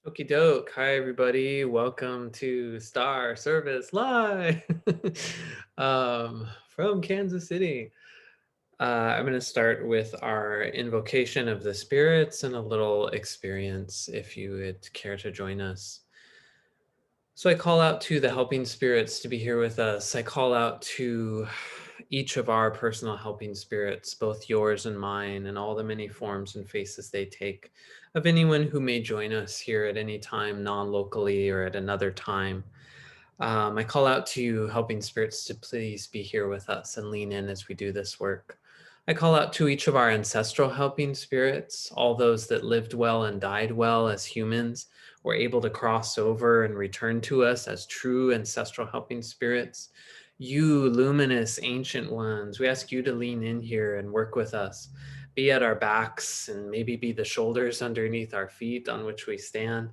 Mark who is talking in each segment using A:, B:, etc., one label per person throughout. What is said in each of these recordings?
A: Okie doke. Hi, everybody. Welcome to Star Service Live from Kansas City. I'm going to start with our invocation of the spirits and a little experience if you would care to join us. So I call out to the helping spirits to be here with us. I call out to each of our personal helping spirits, both yours and mine, and all the many forms and faces they take, of anyone who may join us here at any time, non-locally or at another time. I call out to you, helping spirits, to please be here with us and lean in as we do this work. I call out to each of our ancestral helping spirits, all those that lived well and died well as humans, were able to cross over and return to us as true ancestral helping spirits. You luminous ancient ones, we ask you to lean in here and work with us, be at our backs and maybe be the shoulders underneath our feet on which we stand,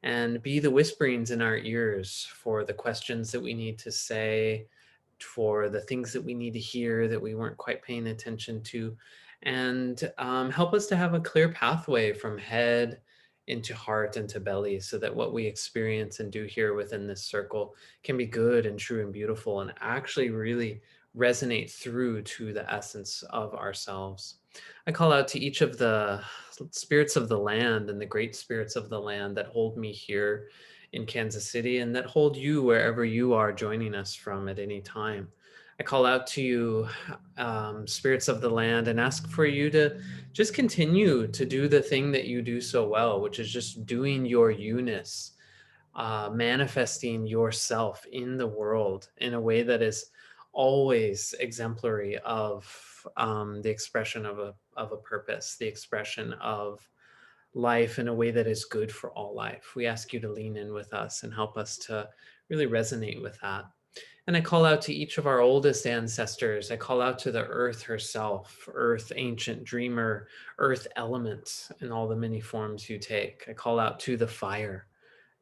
A: and be the whisperings in our ears for the questions that we need to say, for the things that we need to hear that we weren't quite paying attention to, and help us to have a clear pathway from head into heart into belly, so that what we experience and do here within this circle can be good and true and beautiful and actually really resonate through to the essence of ourselves. I call out to each of the spirits of the land and the great spirits of the land that hold me here in Kansas City and that hold you wherever you are joining us from at any time. I call out to you, spirits of the land, and ask for you to just continue to do the thing that you do so well, which is just doing your you-ness, manifesting yourself in the world in a way that is always exemplary of the expression of a purpose, the expression of life in a way that is good for all life. We ask you to lean in with us and help us to really resonate with that. And I call out to each of our oldest ancestors. I call out to the earth herself, earth, ancient dreamer, earth element in all the many forms you take. I call out to the fire.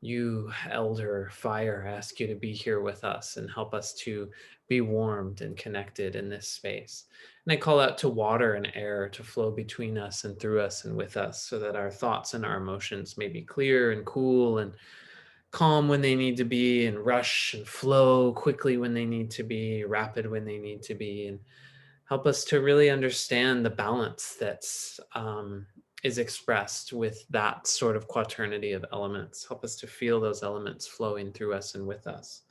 A: You, elder fire, I ask you to be here with us and help us to be warmed and connected in this space. And I call out to water and air to flow between us and through us and with us, so that our thoughts and our emotions may be clear and cool and calm when they need to be, and rush and flow quickly when they need to be, rapid when they need to be, and help us to really understand the balance that's is expressed with that sort of quaternity of elements. Help us to feel those elements flowing through us and with us.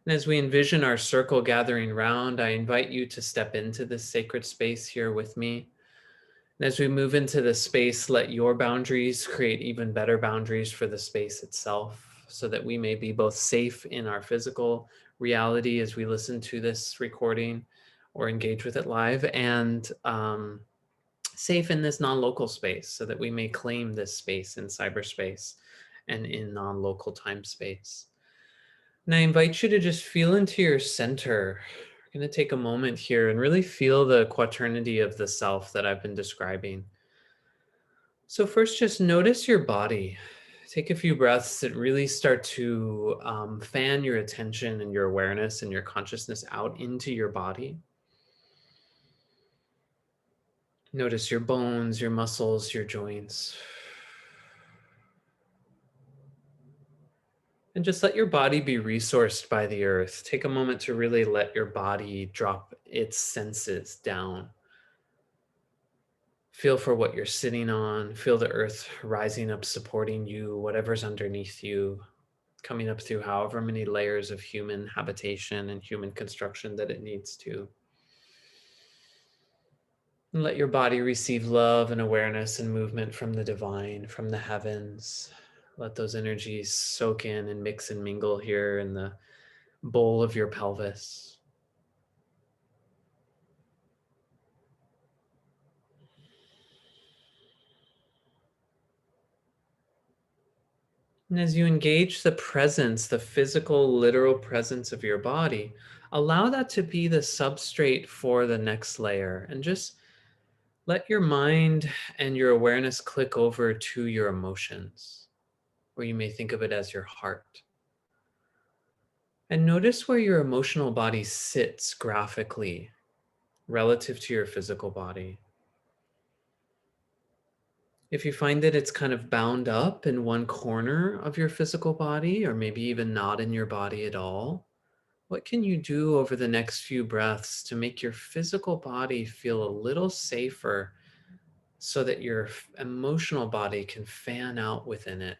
A: And as we envision our circle gathering round, I invite you to step into this sacred space here with me. And as we move into this space, let your boundaries create even better boundaries for the space itself, so that we may be both safe in our physical reality as we listen to this recording or engage with it live, and safe in this non-local space, so that we may claim this space in cyberspace and in non-local time space. And I invite you to just feel into your center. We're going to take a moment here and really feel the quaternity of the self that I've been describing. So first, just notice your body. Take a few breaths that really start to fan your attention and your awareness and your consciousness out into your body. Notice your bones, your muscles, your joints. And just let your body be resourced by the earth. Take a moment to really let your body drop its senses down. Feel for what you're sitting on. Feel the earth rising up, supporting you, whatever's underneath you, coming up through however many layers of human habitation and human construction that it needs to. And let your body receive love and awareness and movement from the divine, from the heavens. Let those energies soak in and mix and mingle here in the bowl of your pelvis. And as you engage the presence, the physical, literal presence of your body, allow that to be the substrate for the next layer. And just let your mind and your awareness click over to your emotions, or you may think of it as your heart. And notice where your emotional body sits graphically relative to your physical body. If you find that it's kind of bound up in one corner of your physical body, or maybe even not in your body at all, what can you do over the next few breaths to make your physical body feel a little safer so that your emotional body can fan out within it?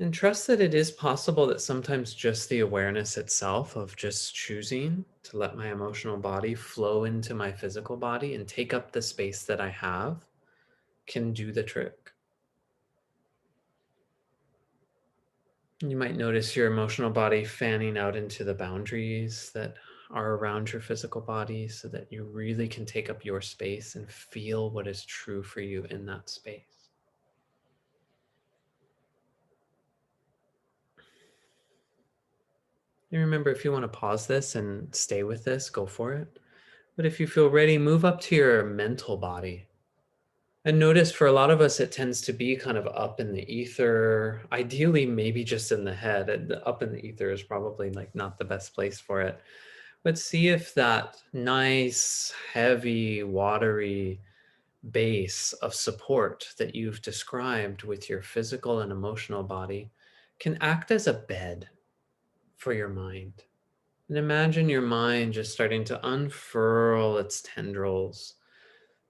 A: And trust that it is possible that sometimes just the awareness itself of just choosing to let my emotional body flow into my physical body and take up the space that I have can do the trick. You might notice your emotional body fanning out into the boundaries that are around your physical body so that you really can take up your space and feel what is true for you in that space. And remember, if you want to pause this and stay with this, go for it. But if you feel ready, move up to your mental body. And notice for a lot of us, it tends to be kind of up in the ether, ideally, maybe just in the head. And up in the ether is probably like not the best place for it. But see if that nice, heavy, watery base of support that you've described with your physical and emotional body can act as a bed for your mind. And imagine your mind just starting to unfurl its tendrils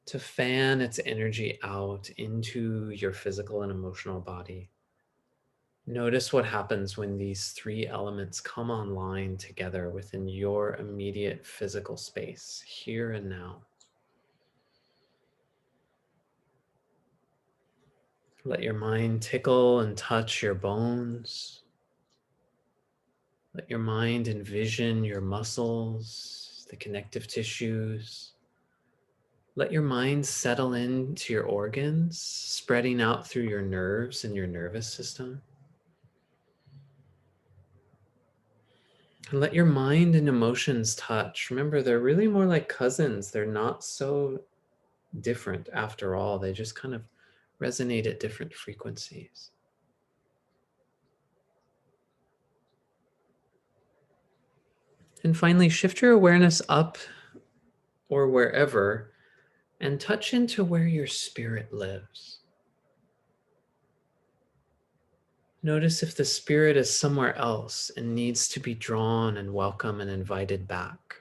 A: to fan its energy out into your physical and emotional body. Notice what happens when these three elements come online together within your immediate physical space, here and now. Let your mind tickle and touch your bones. Let your mind envision your muscles, the connective tissues. Let your mind settle into your organs, spreading out through your nerves and your nervous system. And let your mind and emotions touch. Remember, they're really more like cousins. They're not so different after all. They just kind of resonate at different frequencies. And finally, shift your awareness up or wherever and touch into where your spirit lives. Notice if the spirit is somewhere else and needs to be drawn and welcome and invited back.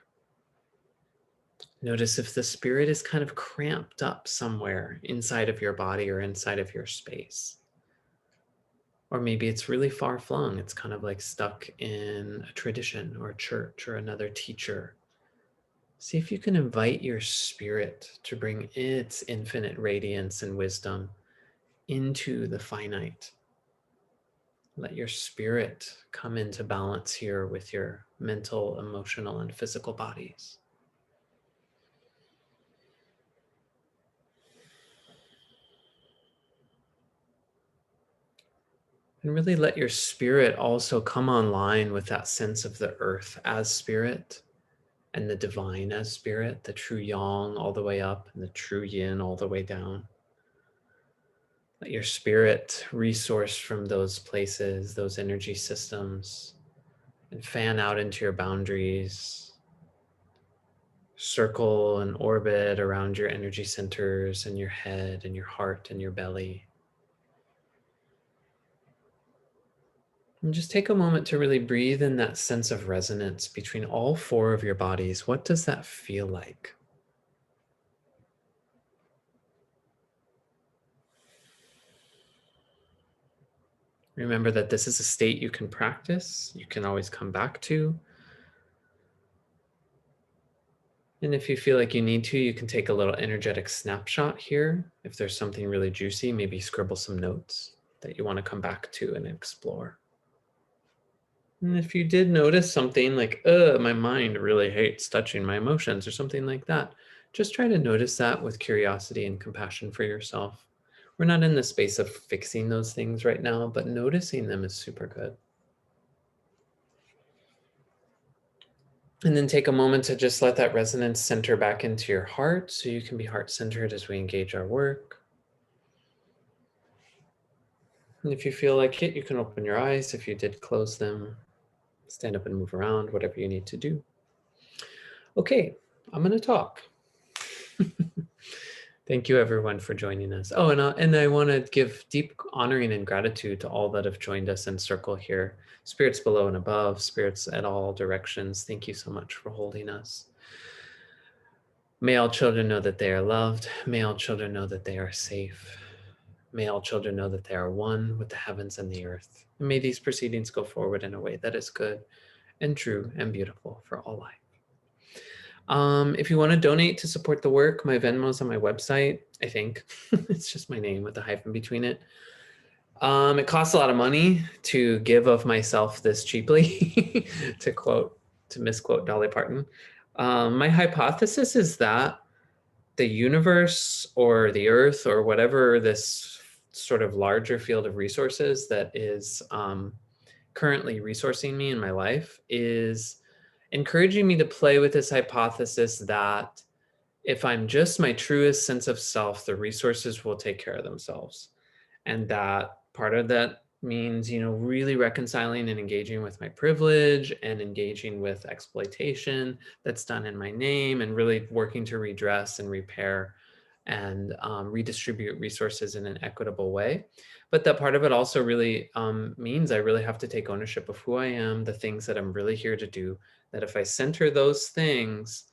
A: Notice if the spirit is kind of cramped up somewhere inside of your body or inside of your space. Or maybe it's really far flung. It's kind of like stuck in a tradition or a church or another teacher. See if you can invite your spirit to bring its infinite radiance and wisdom into the finite. Let your spirit come into balance here with your mental, emotional, and physical bodies. And really let your spirit also come online with that sense of the earth as spirit and the divine as spirit, the true yang all the way up and the true yin all the way down. Let your spirit resource from those places, those energy systems, and fan out into your boundaries. Circle and orbit around your energy centers and your head and your heart and your belly. And just take a moment to really breathe in that sense of resonance between all four of your bodies. What does that feel like? Remember that this is a state you can practice, you can always come back to. And if you feel like you need to, you can take a little energetic snapshot here. If there's something really juicy, maybe scribble some notes that you want to come back to and explore. And if you did notice something like, my mind really hates touching my emotions or something like that, just try to notice that with curiosity and compassion for yourself. We're not in the space of fixing those things right now, but noticing them is super good. And then take a moment to just let that resonance center back into your heart so you can be heart-centered as we engage our work. And if you feel like it, you can open your eyes. If you did close them, stand up and move around, whatever you need to do. Okay, I'm going to talk. Thank you, everyone, for joining us. Oh, and I want to give deep honoring and gratitude to all that have joined us in circle here. Spirits below and above, spirits at all directions. Thank you so much for holding us. May all children know that they are loved. May all children know that they are safe. May all children know that they are one with the heavens and the earth. And may these proceedings go forward in a way that is good and true and beautiful for all life. If you want to donate to support the work, my Venmo's on my website, I think. It's just my name with a hyphen between it. It costs a lot of money to give of myself this cheaply, to misquote Dolly Parton. My hypothesis is that the universe or the earth or whatever this sort of larger field of resources that is currently resourcing me in my life is encouraging me to play with this hypothesis that if I'm just my truest sense of self, the resources will take care of themselves. And that part of that means, really reconciling and engaging with my privilege and engaging with exploitation that's done in my name and really working to redress and repair and redistribute resources in an equitable way. But that part of it also really means I really have to take ownership of who I am, the things that I'm really here to do, that if I center those things,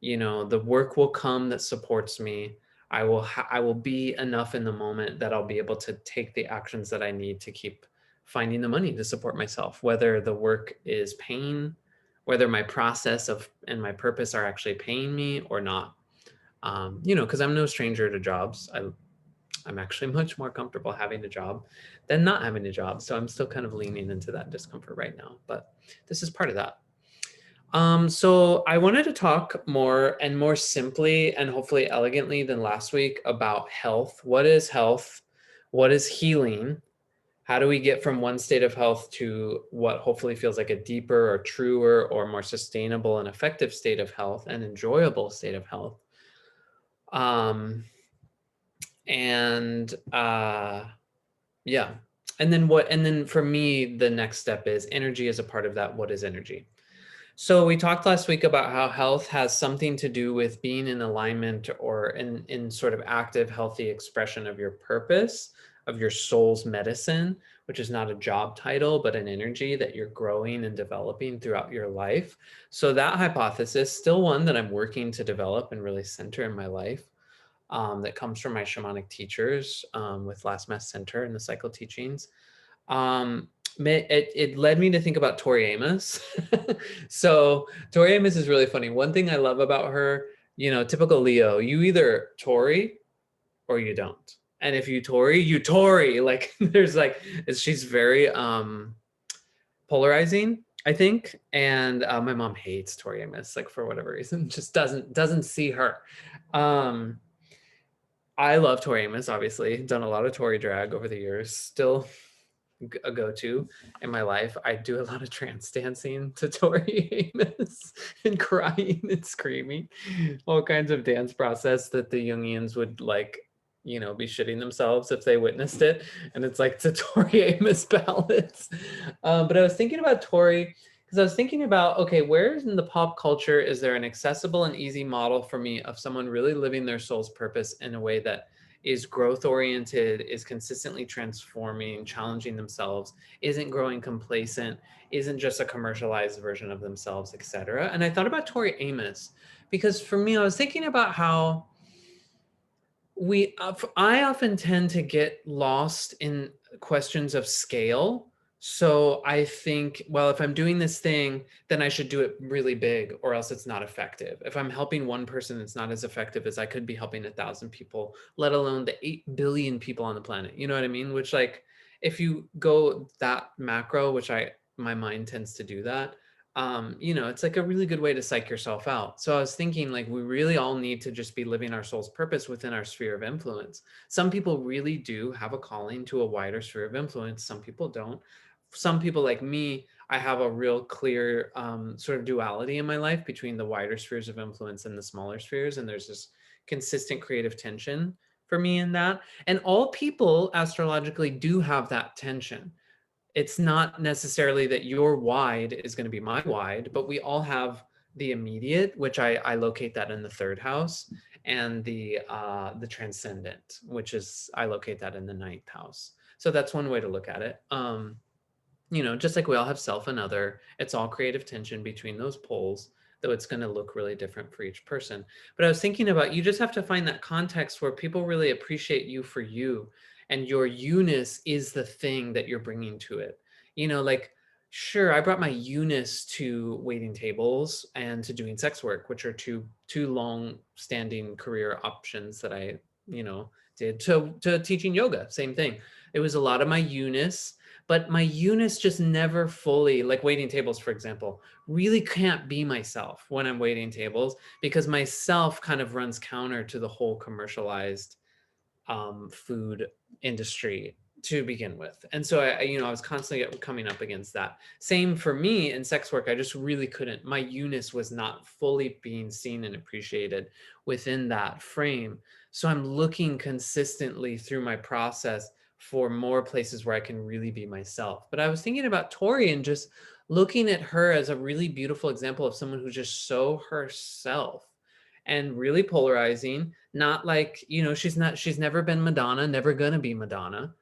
A: the work will come that supports me. I will be enough in the moment that I'll be able to take the actions that I need to keep finding the money to support myself, whether the work is paying, whether my process of and my purpose are actually paying me or not. Because I'm no stranger to jobs. I'm actually much more comfortable having a job than not having a job. So I'm still kind of leaning into that discomfort right now, but this is part of that. So I wanted to talk more and more simply and hopefully elegantly than last week about health. What is health? What is healing? How do we get from one state of health to what hopefully feels like a deeper or truer or more sustainable and effective state of health and enjoyable state of health? Um, and yeah. And then for me, the next step is energy is a part of that. What is energy? So we talked last week about how health has something to do with being in alignment or in sort of active, healthy expression of your purpose, of your soul's medicine, which is not a job title, but an energy that you're growing and developing throughout your life. So that hypothesis, still one that I'm working to develop and really center in my life, that comes from my shamanic teachers with Last Mass Center and the cycle teachings. It led me to think about Tori Amos. So Tori Amos is really funny. One thing I love about her, typical Leo, you either Tori or you don't. And if you Tori, you Tori. Like she's very polarizing, I think. And my mom hates Tori Amos, like for whatever reason, just doesn't see her. I love Tori Amos, obviously. Done a lot of Tori drag over the years. Still a go-to in my life. I do a lot of trance dancing to Tori Amos and crying and screaming, all kinds of dance process that the Jungians would be shitting themselves if they witnessed it. And it's like, it's a Tori Amos ballads. But I was thinking about Tori because I was thinking about, okay, where in the pop culture is there an accessible and easy model for me of someone really living their soul's purpose in a way that is growth oriented, is consistently transforming, challenging themselves, isn't growing complacent, isn't just a commercialized version of themselves, etc. And I thought about Tori Amos because for me, I was thinking about how I often tend to get lost in questions of scale. So I think, well, if I'm doing this thing, then I should do it really big or else it's not effective. If I'm helping one person, it's not as effective as I could be helping 1,000 people, let alone the 8 billion people on the planet. You know what I mean? Which if you go that macro, which my mind tends to do that, it's like a really good way to psych yourself out. So I was thinking we really all need to just be living our soul's purpose within our sphere of influence. Some people really do have a calling to a wider sphere of influence. Some people don't. Some people like me, I have a real clear sort of duality in my life between the wider spheres of influence and the smaller spheres. And there's this consistent creative tension for me in that. And all people astrologically do have that tension. It's not necessarily that your wide is going to be my wide, but we all have the immediate, which I locate that in the third house. and the transcendent, which is, I locate that in the ninth house. So that's one way to look at it. Just like we all have self and other, it's all creative tension between those poles, though it's going to look really different for each person. But I was thinking about, you just have to find that context where people really appreciate you for you, and your you-ness is the thing that you're bringing to it. Like, sure, I brought my you-ness to waiting tables and to doing sex work, which are two long-standing career options that I, did, to teaching yoga. Same thing. It was a lot of my you-ness, but my you-ness just never fully, like waiting tables, for example, really can't be myself when I'm waiting tables, because myself kind of runs counter to the whole commercialized food industry to begin with. And so I was constantly coming up against that. Same for me in sex work. I just really couldn't, my you-ness was not fully being seen and appreciated within that frame. So I'm looking consistently through my process for more places where I can really be myself. But I was thinking about Tori and just looking at her as a really beautiful example of someone who's just so herself and really polarizing. Not like, she's never been Madonna, never gonna be Madonna,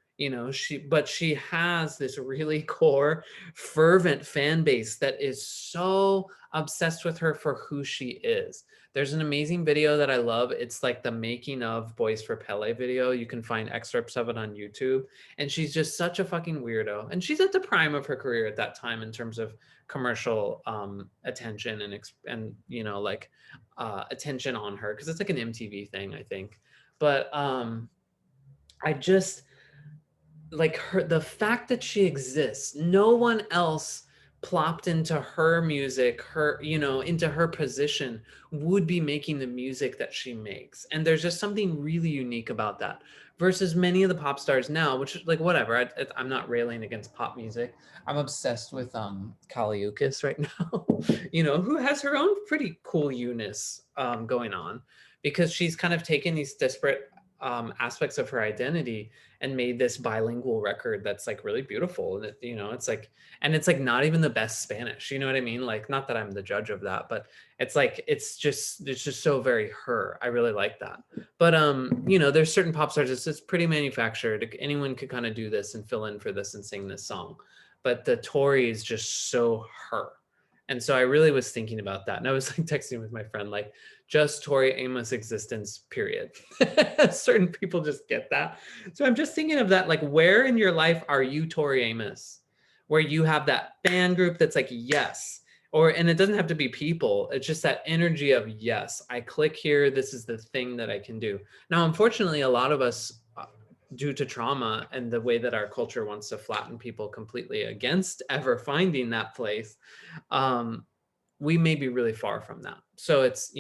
A: but she has this really core, fervent fan base that is so obsessed with her for who she is. There's an amazing video that I love. It's like the making of Boys for Pele video. You can find excerpts of it on YouTube. And she's just such a fucking weirdo. And she's at the prime of her career at that time in terms of commercial attention and like attention on her, because it's like an MTV thing, I think. But I just like her, the fact that she exists, no one else plopped into her music, into her position would be making the music that she makes. And there's just something really unique about that versus many of the pop stars now, which, like, whatever, I'm not railing against pop music. I'm obsessed with Kaliukis right now, who has her own pretty cool you-ness going on, because she's kind of taken these disparate aspects of her identity and made this bilingual record that's like really beautiful. And it's like, and it's like not even the best Spanish, you know what I mean? Like, not that I'm the judge of that, but it's like, it's just so very her. I really like that. But there's certain pop stars, it's pretty manufactured. Anyone could kind of do this and fill in for this and sing this song. But the Tori is just so her. And so I really was thinking about that. And I was like texting with my friend, like, just Tori Amos existence, period. Certain people just get that. So I'm just thinking of that, like, where in your life are you Tori Amos? Where you have that fan group that's like, yes. And it doesn't have to be people. It's just that energy of, yes, I click here. This is the thing that I can do. Now, unfortunately, a lot of us, due to trauma and the way that our culture wants to flatten people completely against ever finding that place, we may be really far from that. So it's,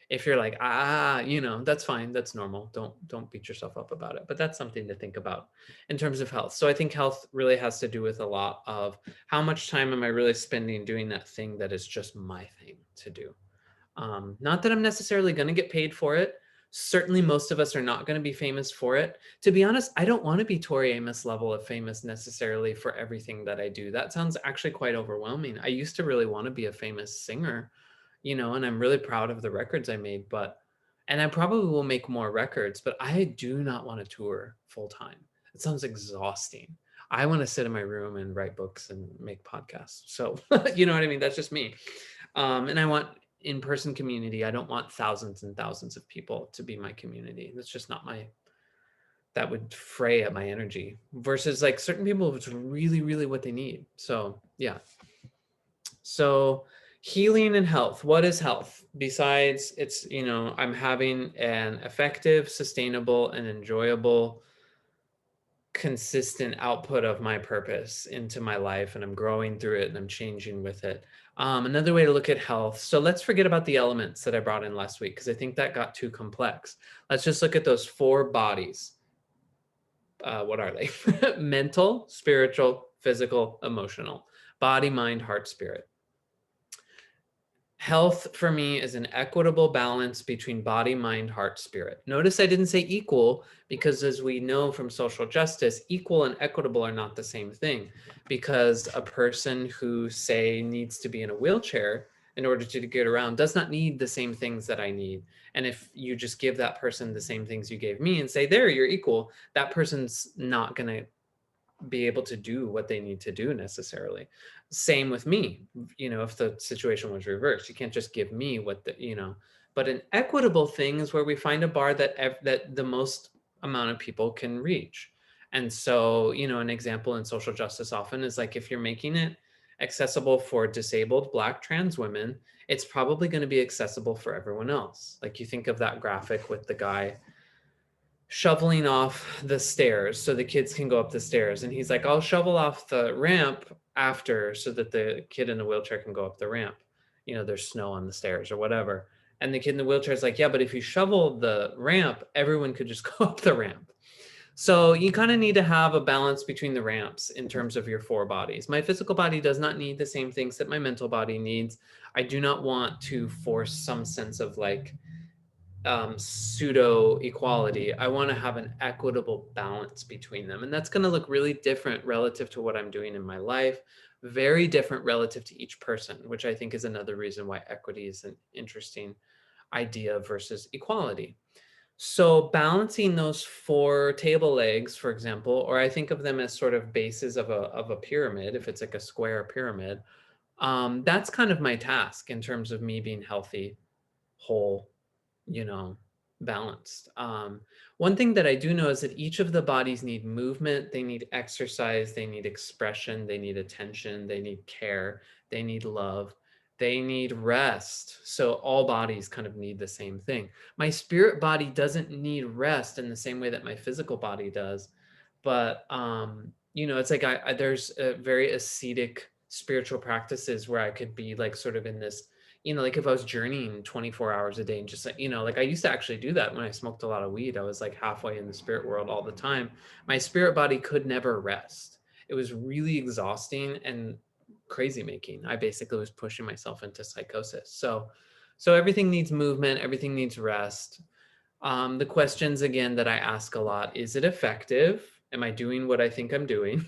A: if you're like, that's fine, that's normal. Don't beat yourself up about it. But that's something to think about in terms of health. So I think health really has to do with a lot of how much time am I really spending doing that thing that is just my thing to do. Not that I'm necessarily going to get paid for it. Certainly most of us are not going to be famous for it. To be honest, I don't want to be Tori Amos level of famous necessarily for everything that I do. That sounds actually quite overwhelming. I used to really want to be a famous singer, and I'm really proud of the records I made, and I probably will make more records, but I do not want to tour full time. It sounds exhausting. I want to sit in my room and write books and make podcasts. So, you know what I mean? That's just me. And I want in-person community. I don't want thousands and thousands of people to be my community. That's just not that would fray at my energy, versus like certain people, it's really, really what they need. So yeah. So healing and health. What is health? Besides it's, I'm having an effective, sustainable, and enjoyable, consistent output of my purpose into my life, and I'm growing through it and I'm changing with it. Another way to look at health. So let's forget about the elements that I brought in last week, because I think that got too complex. Let's just look at those 4 bodies. What are they? Mental, spiritual, physical, emotional. Body, mind, heart, spirit. Health for me is an equitable balance between body, mind, heart, spirit. Notice I didn't say equal, because as we know from social justice, equal and equitable are not the same thing, because a person who, say, needs to be in a wheelchair in order to get around does not need the same things that I need. And if you just give that person the same things you gave me and say, there, you're equal, that person's not going to be able to do what they need to do necessarily. Same with me. If the situation was reversed, you can't just give me but an equitable thing is where we find a bar that the most amount of people can reach. And so, an example in social justice often is like, if you're making it accessible for disabled Black trans women, it's probably going to be accessible for everyone else. Like, you think of that graphic with the guy shoveling off the stairs so the kids can go up the stairs. And he's like, I'll shovel off the ramp after so that the kid in the wheelchair can go up the ramp. There's snow on the stairs or whatever. And the kid in the wheelchair is like, yeah, but if you shovel the ramp, everyone could just go up the ramp. So you kind of need to have a balance between the ramps in terms of your four bodies. My physical body does not need the same things that my mental body needs. I do not want to force some sense of like pseudo equality. I want to have an equitable balance between them. And that's going to look really different relative to what I'm doing in my life, very different relative to each person, which I think is another reason why equity is an interesting idea versus equality. So balancing those four table legs, for example, or I think of them as sort of bases of a pyramid, if it's like a square pyramid, that's kind of my task in terms of me being healthy, whole, balanced. One thing that I do know is that each of the bodies need movement, they need exercise, they need expression, they need attention, they need care, they need love, they need rest. So all bodies kind of need the same thing. My spirit body doesn't need rest in the same way that my physical body does. But, it's like there's a very ascetic spiritual practices where I could be like sort of in this like if I was journeying 24 hours a day and just like, like I used to actually do that when I smoked a lot of weed. I was like halfway in the spirit world all the time. My spirit body could never rest. It was really exhausting and crazy making. I basically was pushing myself into psychosis. So everything needs movement, everything needs rest. The questions again that I ask a lot, is it effective? Am I doing what I think I'm doing?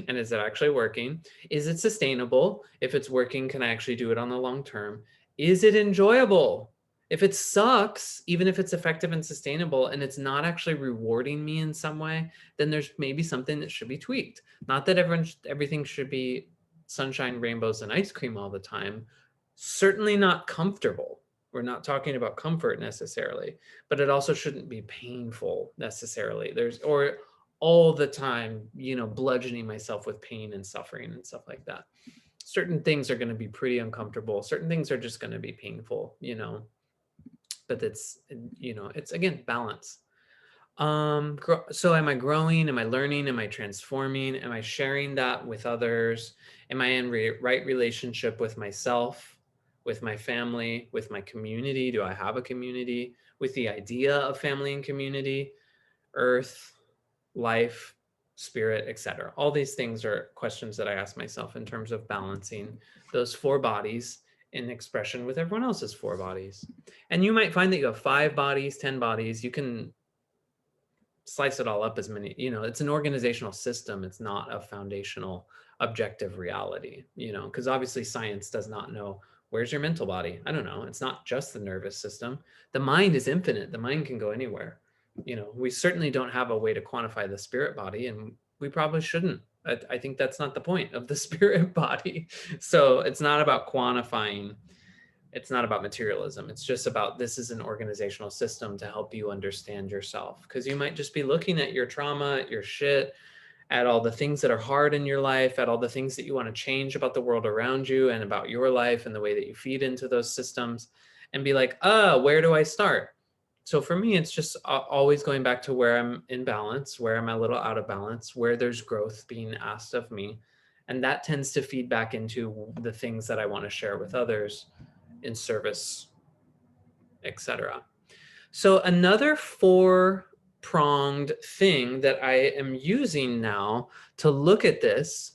A: And is it actually working? Is it sustainable? If it's working, can I actually do it on the long term? Is it enjoyable? If it sucks, even if it's effective and sustainable and it's not actually rewarding me in some way, then there's maybe something that should be tweaked. Not that everything should be sunshine, rainbows, and ice cream all the time. Certainly not comfortable. We're not talking about comfort necessarily, but it also shouldn't be painful necessarily. Or all the time, bludgeoning myself with pain and suffering and stuff like that. Certain things are going to be pretty uncomfortable. Certain things are just going to be painful, but it's again, balance. So am I growing? Am I learning? Am I transforming? Am I sharing that with others? Am I in right relationship with myself, with my family, with my community? Do I have a community? With the idea of family and community, earth, life, spirit, etc. All these things are questions that I ask myself in terms of balancing those four bodies in expression with everyone else's four bodies. And you might find that you have 5 bodies, 10 bodies. You can slice it all up as many, it's an organizational system. It's not a foundational objective reality, because obviously science does not know where's your mental body. I don't know. It's not just the nervous system. The mind is infinite. The mind can go anywhere. We certainly don't have a way to quantify the spirit body, and we probably shouldn't. I think that's not the point of the spirit body. So it's not about quantifying. It's not about materialism. It's just about, this is an organizational system to help you understand yourself. Because you might just be looking at your trauma, at your shit, at all the things that are hard in your life, at all the things that you want to change about the world around you and about your life and the way that you feed into those systems, and be like, where do I start? So for me, it's just always going back to where I'm in balance, where I'm a little out of balance, where there's growth being asked of me. And that tends to feed back into the things that I want to share with others in service, etc. So another 4-pronged thing that I am using now to look at this,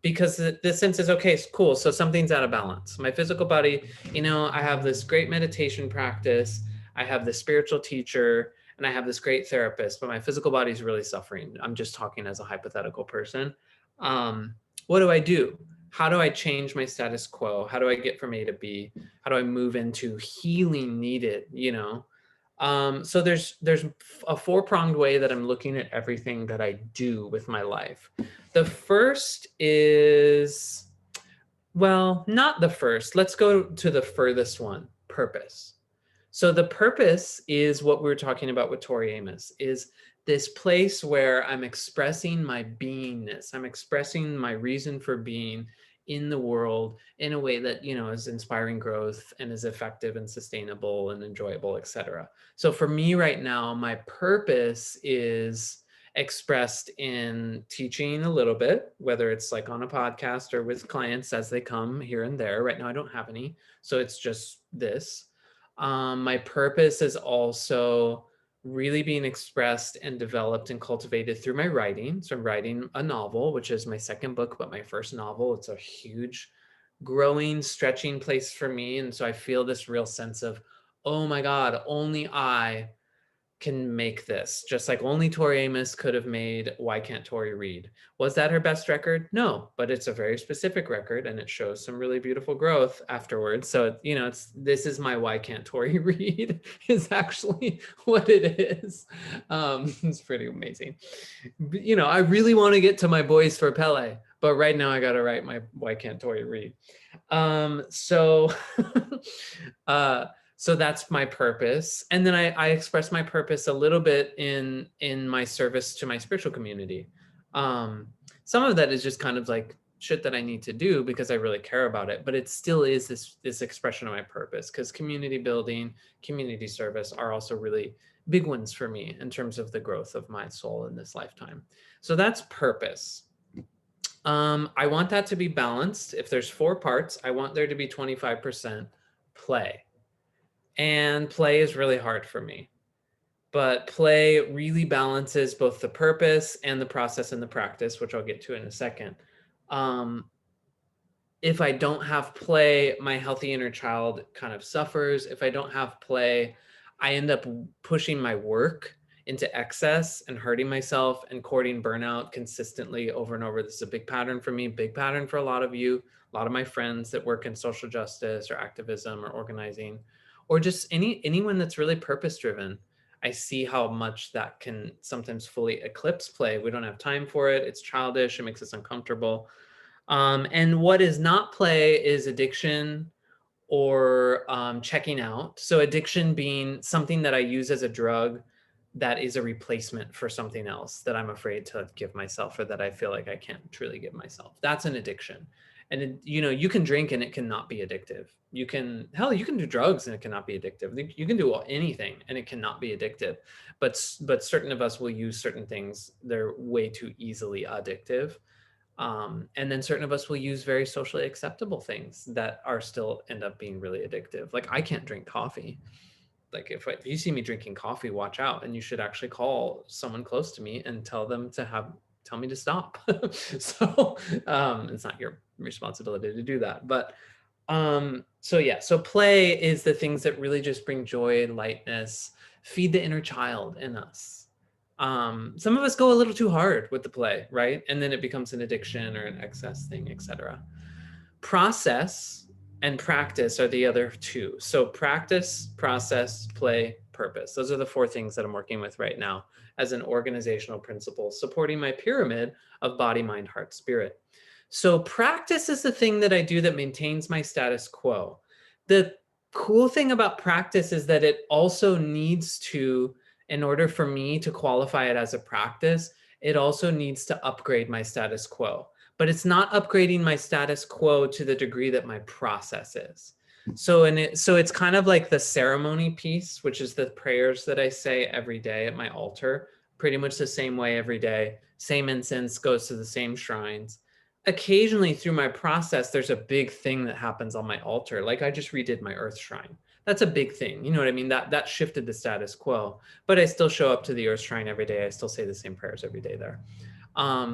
A: because the sense is, okay, cool, so something's out of balance. My physical body, I have this great meditation practice, I have this spiritual teacher, and I have this great therapist, but my physical body is really suffering. I'm just talking as a hypothetical person. What do I do? How do I change my status quo? How do I get from A to B? How do I move into healing needed, you know? So there's a four-pronged way that I'm looking at everything that I do with my life. The first is, well, not the first. Let's go to the furthest one, purpose. So the purpose is what we were talking about with Tori Amos, is this place where I'm expressing my beingness. I'm expressing my reason for being in the world in a way that, you know, is inspiring growth and is effective and sustainable and enjoyable, etc. So for me right now, my purpose is expressed in teaching a little bit, whether it's like on a podcast or with clients as they come here and there. Right now, I don't have any, so it's just this. My purpose is also really being expressed and developed and cultivated through my writing. So I'm writing a novel, which is my second book, but my first novel. It's a huge, growing, stretching place for me. And so I feel this real sense of, oh my God, only I can make this, just like only Tori Amos could have made Why Can't Tori Read. Was that her best record? No, but it's a very specific record and it shows some really beautiful growth afterwards. So, you know, this is my Why Can't Tori Read is actually what it is. It's pretty amazing. You know, I really want to get to my Boys for Pele, but right now I got to write my Why Can't Tori Read. So so that's my purpose. And then I express my purpose a little bit in my service to my spiritual community. Some of that is just kind of like shit that I need to do because I really care about it, but it still is this expression of my purpose, because community building, community service are also really big ones for me in terms of the growth of my soul in this lifetime. So that's purpose. I want that to be balanced. If there's 4 parts, I want there to be 25% play. And play is really hard for me. But play really balances both the purpose and the process and the practice, which I'll get to in a second. If I don't have play, my healthy inner child kind of suffers. If I don't have play, I end up pushing my work into excess and hurting myself and courting burnout consistently over and over. This is a big pattern for me, big pattern for a lot of you, a lot of my friends that work in social justice or activism or organizing, or just anyone that's really purpose driven. I see how much that can sometimes fully eclipse play. We don't have time for it. It's childish. It makes us uncomfortable. And what is not play is addiction or checking out. So addiction being something that I use as a drug that is a replacement for something else that I'm afraid to give myself or that I feel like I can't truly give myself. That's an addiction. And it, you know, you can drink and it cannot be addictive. You can, hell, you can do drugs and it cannot be addictive. You can do anything and it cannot be addictive. But certain of us will use certain things. They're way too easily addictive. And then certain of us will use very socially acceptable things that are still end up being really addictive. Like I can't drink coffee. Like if you see me drinking coffee, watch out. And you should actually call someone close to me and tell me to stop. So it's not your responsibility to do that. But so yeah, so play is the things that really just bring joy and lightness, feed the inner child in us. Some of us go a little too hard with the play, right? And then it becomes an addiction or an excess thing, etc. Process and practice are the other 2. So practice, process, play, purpose. Those are the 4 things that I'm working with right now as an organizational principle, supporting my pyramid of body, mind, heart, spirit. So practice is the thing that I do that maintains my status quo. The cool thing about practice is that it also needs to, in order for me to qualify it as a practice, it also needs to upgrade my status quo. But it's not upgrading my status quo to the degree that my process is. So it's kind of like the ceremony piece, which is the prayers that I say every day at my altar, pretty much the same way every day. Same incense goes to the same shrines. Occasionally through my process, there's a big thing that happens on my altar. Like I just redid my earth shrine. That's a big thing. You know what I mean? That shifted the status quo, but I still show up to the earth shrine every day. I still say the same prayers every day there.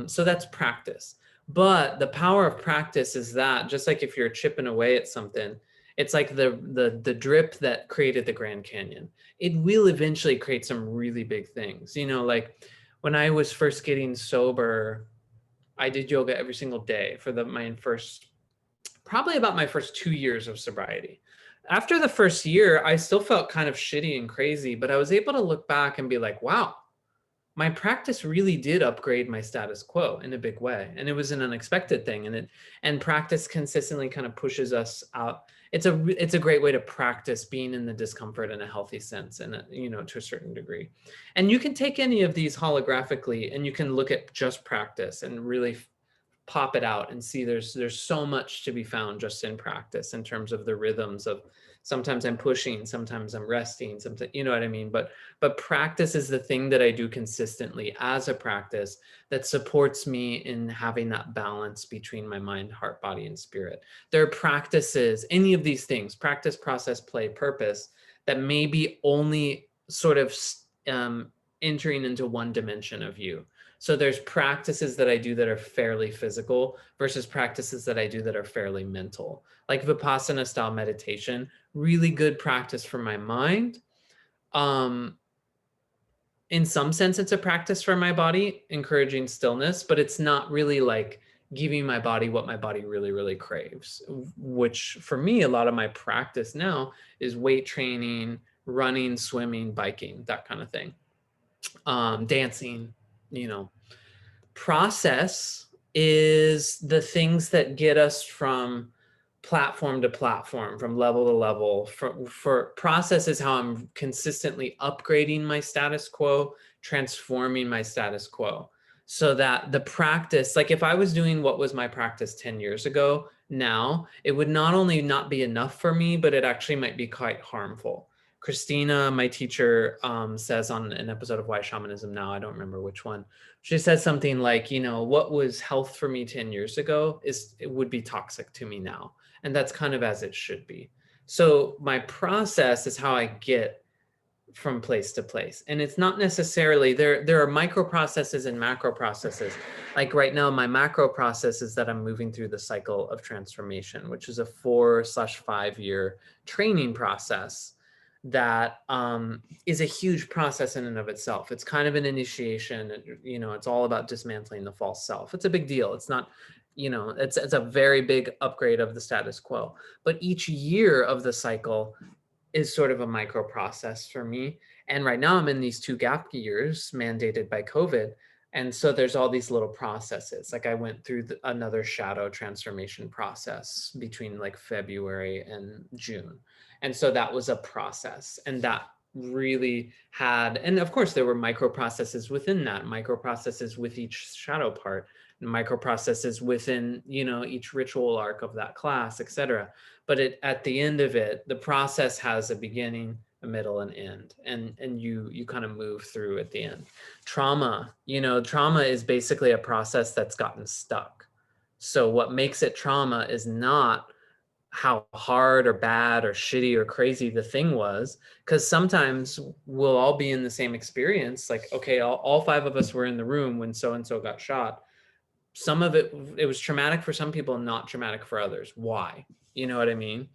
A: So that's practice. But the power of practice is that just like if you're chipping away at something, it's like the drip that created the Grand Canyon. It will eventually create some really big things. You know, like when I was first getting sober, I did yoga every single day for probably about my first 2 years of sobriety. After the first year, I still felt kind of shitty and crazy, but I was able to look back and be like, wow, my practice really did upgrade my status quo in a big way. And it was an unexpected thing. And practice consistently kind of pushes us out. It's a great way to practice being in the discomfort in a healthy sense, and to a certain degree. And you can take any of these holographically and you can look at just practice and really pop it out and see there's so much to be found just in practice in terms of the rhythms of sometimes I'm pushing, sometimes I'm resting, sometimes, you know what I mean? But practice is the thing that I do consistently as a practice that supports me in having that balance between my mind, heart, body, and spirit. There are practices, any of these things, practice, process, play, purpose, that may be only sort of entering into one dimension of you. So there's practices that I do that are fairly physical versus practices that I do that are fairly mental. Like Vipassana style meditation, really good practice for my mind. In some sense, it's a practice for my body, encouraging stillness, but it's not really like giving my body what my body really, really craves, which for me, a lot of my practice now is weight training, running, swimming, biking, that kind of thing. Dancing, you know, process is the things that get us from platform to platform, from level to level. For process is how I'm consistently upgrading my status quo, transforming my status quo, so that the practice, like if I was doing what was my practice 10 years ago, now it would not only not be enough for me, but it actually might be quite harmful. Christina, my teacher, says on an episode of Why Shamanism Now, I don't remember which one, she said something like, what was health for me 10 years ago it would be toxic to me now. And that's kind of as it should be. So my process is how I get from place to place. And it's not necessarily, there are micro processes and macro processes. Like right now, my macro process is that I'm moving through the cycle of transformation, which is a 4/5 year training process that is a huge process in and of itself. It's kind of an initiation. It's all about dismantling the false self. It's a big deal. It's not, it's a very big upgrade of the status quo. But each year of the cycle is sort of a micro process for me. And right now I'm in these 2 gap years mandated by COVID. And so there's all these little processes. Like I went through another shadow transformation process between like February and June. And so that was a process. And that really had, and of course there were micro processes within that, micro processes with each shadow part, micro processes within, each ritual arc of that class, etc. But at the end of it, the process has a beginning, a middle, and end, and you kind of move through at the end. Trauma is basically a process that's gotten stuck. So what makes it trauma is not how hard or bad or shitty or crazy the thing was, because sometimes we'll all be in the same experience. Like, okay, all 5 of us were in the room when so and so got shot. Some of it was traumatic for some people, not traumatic for others. Why? You know what I mean?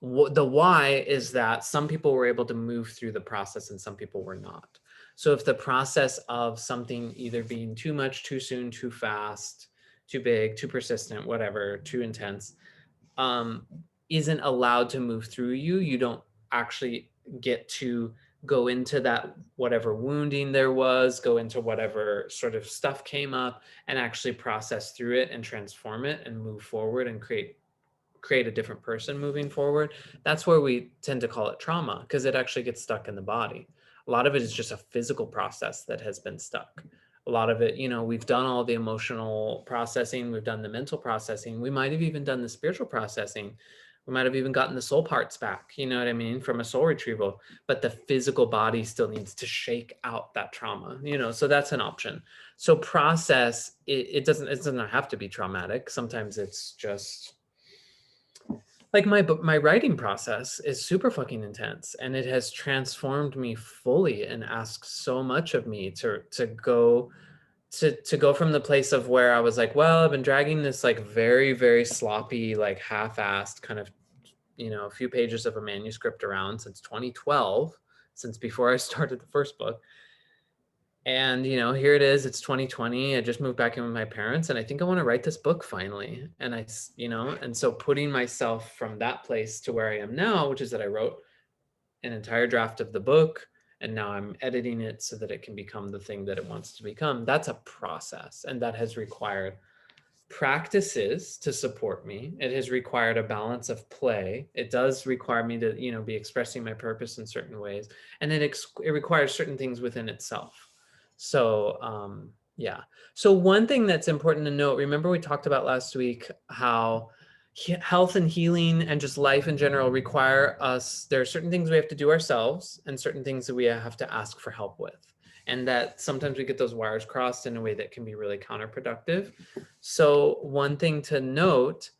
A: The why is that some people were able to move through the process and some people were not. So if the process of something either being too much, too soon, too fast, too big, too persistent, whatever, too intense, isn't allowed to move through you, you don't actually get to go into that whatever wounding there was, go into whatever sort of stuff came up and actually process through it and transform it and move forward and create a different person moving forward. That's where we tend to call it trauma, because it actually gets stuck in the body. A lot of it is just a physical process that has been stuck. A lot of it, we've done all the emotional processing, we've done the mental processing, we might have even done the spiritual processing. We might have even gotten the soul parts back, you know what I mean, from a soul retrieval, but the physical body still needs to shake out that trauma, so that's an option. So process, it doesn't have to be traumatic. Sometimes it's just like my writing process is super fucking intense, and it has transformed me fully and asks so much of me to go from the place of where I was like, well, I've been dragging this like very, very sloppy, like half-assed kind of, a few pages of a manuscript around since 2012, since before I started the first book. And, here it is. It's 2020. I just moved back in with my parents, and I think I want to write this book finally. And and so putting myself from that place to where I am now, which is that I wrote an entire draft of the book, and now I'm editing it so that it can become the thing that it wants to become. That's a process, and that has required practices to support me. It has required a balance of play. It does require me to, be expressing my purpose in certain ways, and it requires certain things within itself. So, yeah. So one thing that's important to note, remember we talked about last week how health and healing and just life in general require us, there are certain things we have to do ourselves and certain things that we have to ask for help with. And that sometimes we get those wires crossed in a way that can be really counterproductive. So one thing to note,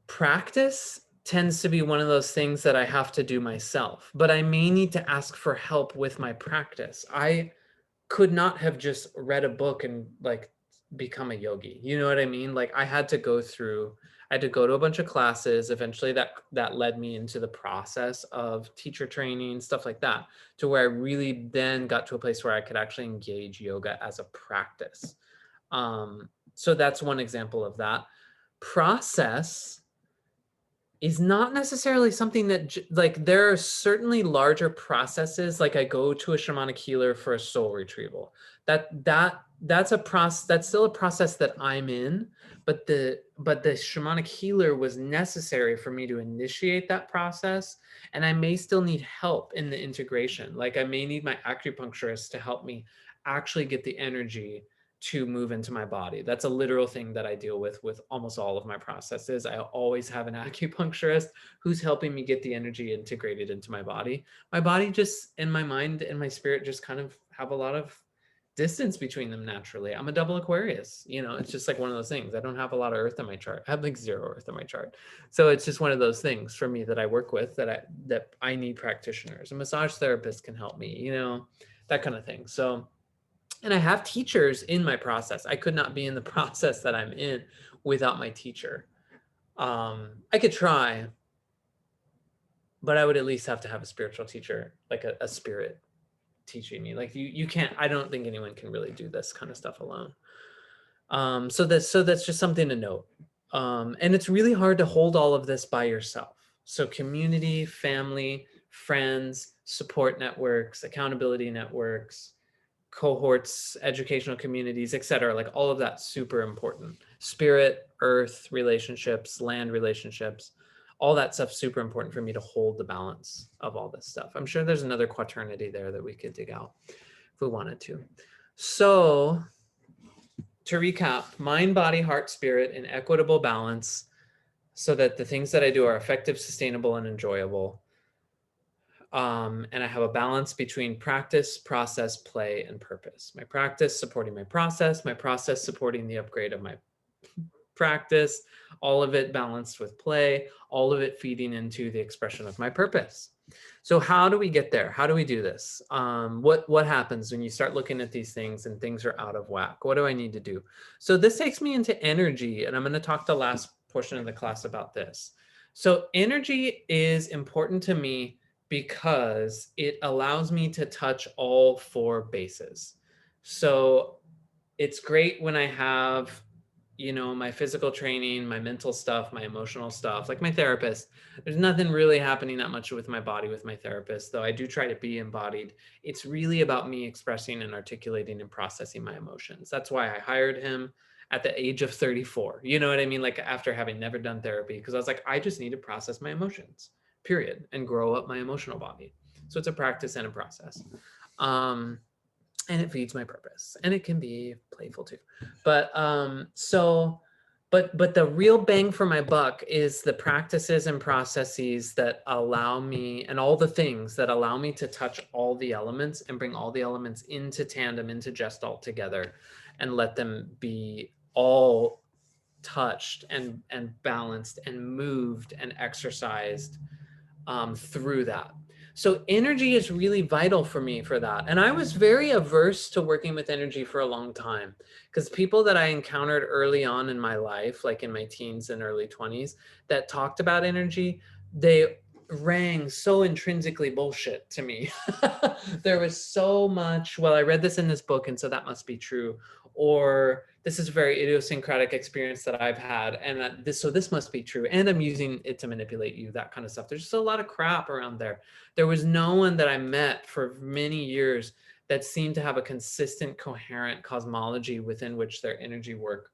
A: practice tends to be one of those things that I have to do myself, but I may need to ask for help with my practice. I could not have just read a book and become a yogi. You know what I mean? Like I had to go to a bunch of classes. Eventually that led me into the process of teacher training, stuff like that, to where I really then got to a place where I could actually engage yoga as a practice. So that's one example of that. Process is not necessarily something that there are certainly larger processes. Like I go to a shamanic healer for a soul retrieval. That's a process. That's still a process that I'm in, but the shamanic healer was necessary for me to initiate that process. And I may still need help in the integration. Like I may need my acupuncturist to help me actually get the energy to move into my body. That's a literal thing that I deal with almost all of my processes. I always have an acupuncturist who's helping me get the energy integrated into my body. My body just, and my mind and my spirit just kind of have a lot of distance between them naturally. I'm a double Aquarius. It's just like one of those things. I don't have a lot of earth in my chart. I have like 0 earth in my chart. So it's just one of those things for me that I work with that I need practitioners. A massage therapist can help me, that kind of thing. So, and I have teachers in my process. I could not be in the process that I'm in without my teacher. I could try, but I would at least have to have a spiritual teacher, like a spirit teaching me. Like you can't, I don't think anyone can really do this kind of stuff alone. So that's just something to note. And it's really hard to hold all of this by yourself. So community, family, friends, support networks, accountability networks, cohorts, educational communities, etc. Like all of that's super important. Spirit, earth relationships, land relationships, all that stuff's super important for me to hold the balance of all this stuff. I'm sure there's another quaternity there that we could dig out if we wanted to. So to recap, mind, body, heart, spirit in equitable balance so that the things that I do are effective, sustainable, and enjoyable. And I have a balance between practice, process, play, and purpose. My practice supporting my process supporting the upgrade of my practice, all of it balanced with play, all of it feeding into the expression of my purpose. So how do we get there? How do we do this? What happens when you start looking at these things and things are out of whack? What do I need to do? So this takes me into energy, and I'm going to talk the last portion of the class about this. So energy is important to me because it allows me to touch all 4 bases. So it's great when I have, my physical training, my mental stuff, my emotional stuff, like my therapist. There's nothing really happening that much with my body with my therapist, though I do try to be embodied. It's really about me expressing and articulating and processing my emotions. That's why I hired him at the age of 34. You know what I mean? Like after having never done therapy, because I was like, I just need to process my emotions, period, and grow up my emotional body. So it's a practice and a process. And it feeds my purpose, and it can be playful too. But but the real bang for my buck is the practices and processes that allow me, and all the things that allow me to touch all the elements and bring all the elements into tandem, into gestalt together, and let them be all touched and balanced and moved and exercised through that. So energy is really vital for me for that. And I was very averse to working with energy for a long time because people that I encountered early on in my life, like in my teens and early 20s, that talked about energy, they rang so intrinsically bullshit to me. There was so much, well, I read this in this book, and so that must be true. Or this is a very idiosyncratic experience that I've had, and so this must be true. And I'm using it to manipulate you, that kind of stuff. There's just a lot of crap around there. There was no one that I met for many years that seemed to have a consistent, coherent cosmology within which their energy worked.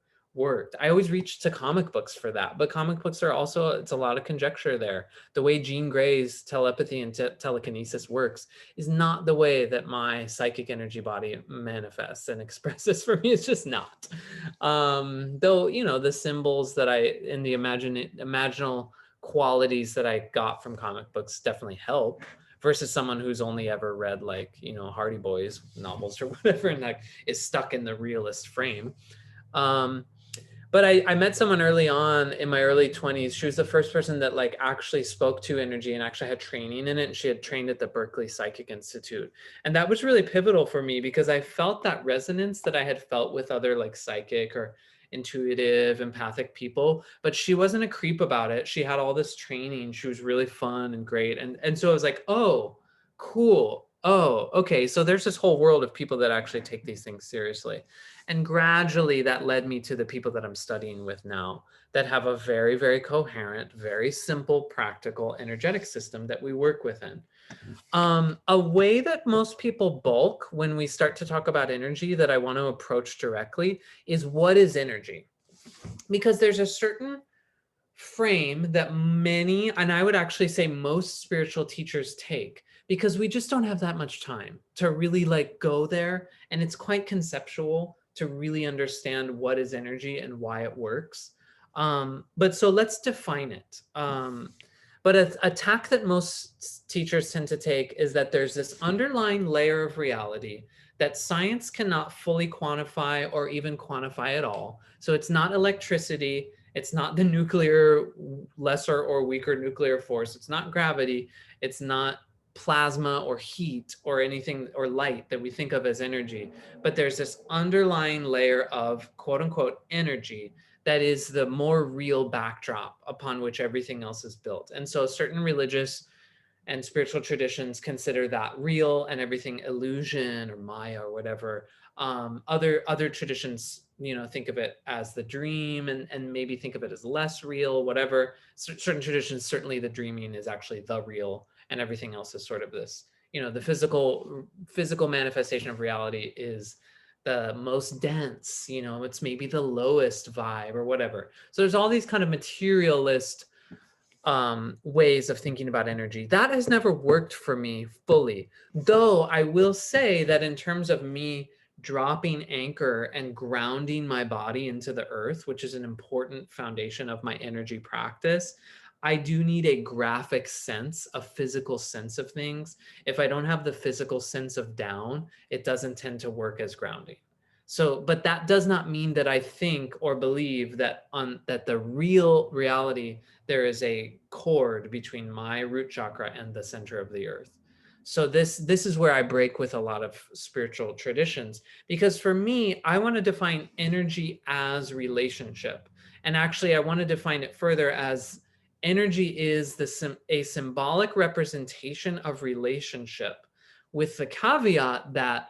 A: I always reached to comic books for that, but comic books are also, it's a lot of conjecture there. The way Jean Grey's telepathy and telekinesis works is not the way that my psychic energy body manifests and expresses for me. It's just not. Though, you know, the symbols that in the imaginal qualities that I got from comic books definitely help, versus someone who's only ever read, like, you know, Hardy Boys novels or whatever, and like is stuck in the realist frame. But I met someone early on in my early 20s. She was the first person that like actually spoke to energy and actually had training in it. And she had trained at the Berkeley Psychic Institute. And that was really pivotal for me because I felt that resonance that I had felt with other like psychic or intuitive, empathic people, but she wasn't a creep about it. She had all this training. She was really fun and great. And so I was like, oh, cool. Oh, okay. So there's this whole world of people that actually take these things seriously. And gradually that led me to the people that I'm studying with now that have a very, very coherent, very simple, practical, energetic system that we work within. A way that most people balk when we start to talk about energy that I want to approach directly is, what is energy? Because there's a certain frame that many, and I would actually say most spiritual teachers take, because we just don't have that much time to really like go there. And it's quite conceptual to really understand what is energy and why it works. But so let's define it. But a tack that most teachers tend to take is that there's this underlying layer of reality that science cannot fully quantify or even quantify at all. So it's not electricity, it's not the nuclear, lesser or weaker nuclear force, it's not gravity, it's not plasma or heat or anything, or light that we think of as energy, but there's this underlying layer of quote unquote energy that is the more real backdrop upon which everything else is built. And so certain religious and spiritual traditions consider that real and everything illusion or Maya or whatever. Other traditions, you know, think of it as the dream, and maybe think of it as less real, whatever. Certain traditions, certainly the dreaming is actually the real, and everything else is sort of this, you know, the physical manifestation of reality is the most dense, you know, it's maybe the lowest vibe or whatever. So there's all these kind of materialist ways of thinking about energy. That has never worked for me fully. Though I will say that in terms of me dropping anchor and grounding my body into the earth, which is an important foundation of my energy practice, I do need a graphic sense, a physical sense of things. If I don't have the physical sense of down, it doesn't tend to work as grounding. So, but that does not mean that I think or believe that that the real reality, there is a cord between my root chakra and the center of the earth. So this is where I break with a lot of spiritual traditions, because for me, I want to define energy as relationship. And actually, I want to define it further as energy is a symbolic representation of relationship, with the caveat that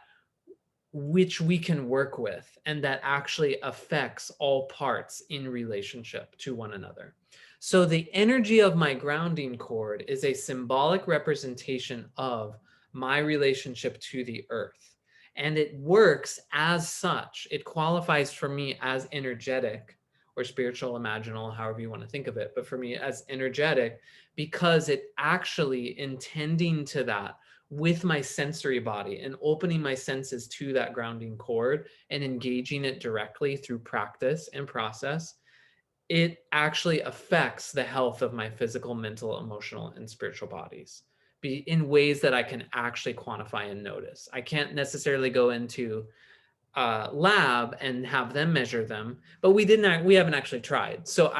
A: which we can work with and that actually affects all parts in relationship to one another. So the energy of my grounding cord is a symbolic representation of my relationship to the earth. And it works as such. It qualifies for me as energetic or spiritual, imaginal, however you want to think of it. But for me as energetic, because it actually intending to that with my sensory body and opening my senses to that grounding cord and engaging it directly through practice and process, it actually affects the health of my physical, mental, emotional, and spiritual bodies in ways that I can actually quantify and notice. I can't necessarily go into a lab and have them measure them, but we haven't actually tried. So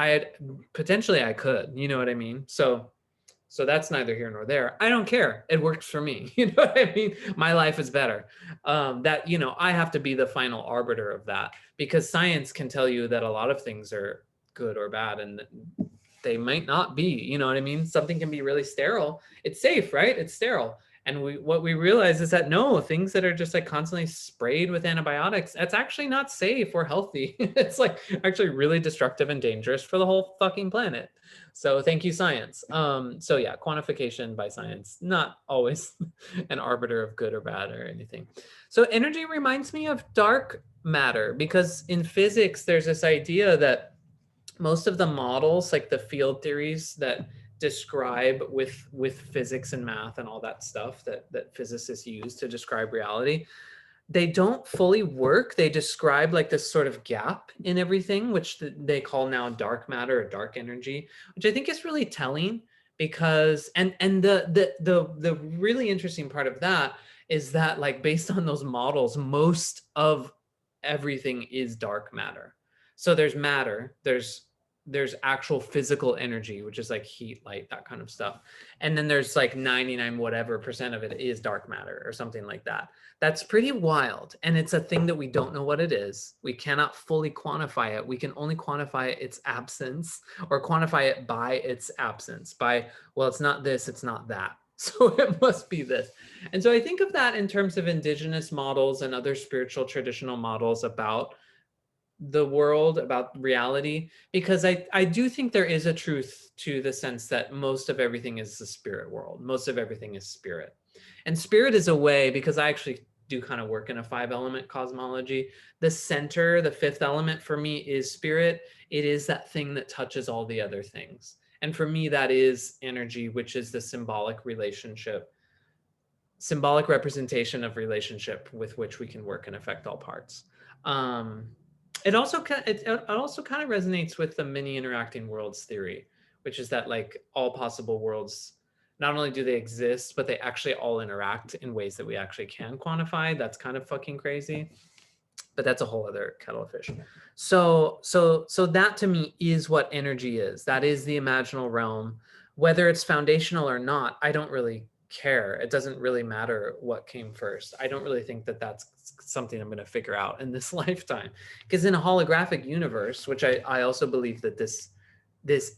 A: potentially I could, you know what I mean? So that's neither here nor there. I don't care. It works for me. You know what I mean? My life is better. That, you know, I have to be the final arbiter of that, because science can tell you that a lot of things are good or bad. And they might not be, you know what I mean? Something can be really sterile. It's safe, right? It's sterile. And what we realize is that no, things that are just like constantly sprayed with antibiotics, that's actually not safe or healthy. It's like actually really destructive and dangerous for the whole fucking planet. So thank you, science. So yeah, quantification by science, not always an arbiter of good or bad or anything. So energy reminds me of dark matter, because in physics, there's this idea that most of the models, like the field theories that describe with physics and math and all that stuff that physicists use to describe reality, they don't fully work. They describe like this sort of gap in everything, which they call now dark matter or dark energy, which I think is really telling. Because and the really interesting part of that is that, like, based on those models, most of everything is dark matter. So there's matter, there's actual physical energy, which is like heat, light, that kind of stuff. And then there's like 99 whatever percent of it is dark matter or something like that. That's pretty wild. And it's a thing that we don't know what it is. We cannot fully quantify it. We can only quantify its absence, or quantify it by its absence, by, well, it's not this, it's not that. So it must be this. And so I think of that in terms of indigenous models and other spiritual traditional models about the world, about reality, because I do think there is a truth to the sense that most of everything is the spirit world. Most of everything is spirit. And spirit is a way, because I actually do kind of work in a 5-element cosmology. The center, the 5th element for me is spirit. It is that thing that touches all the other things. And for me, that is energy, which is the symbolic relationship, symbolic representation of relationship with which we can work and affect all parts. It also kind of resonates with the many interacting worlds theory, which is that like all possible worlds, not only do they exist, but they actually all interact in ways that we actually can quantify. That's kind of fucking crazy, but that's a whole other kettle of fish. So that to me is what energy is. That is the imaginal realm. Whether it's foundational or not, I don't really care. It doesn't really matter what came first. I don't really think that that's something I'm going to figure out in this lifetime. Because in a holographic universe, which I also believe that this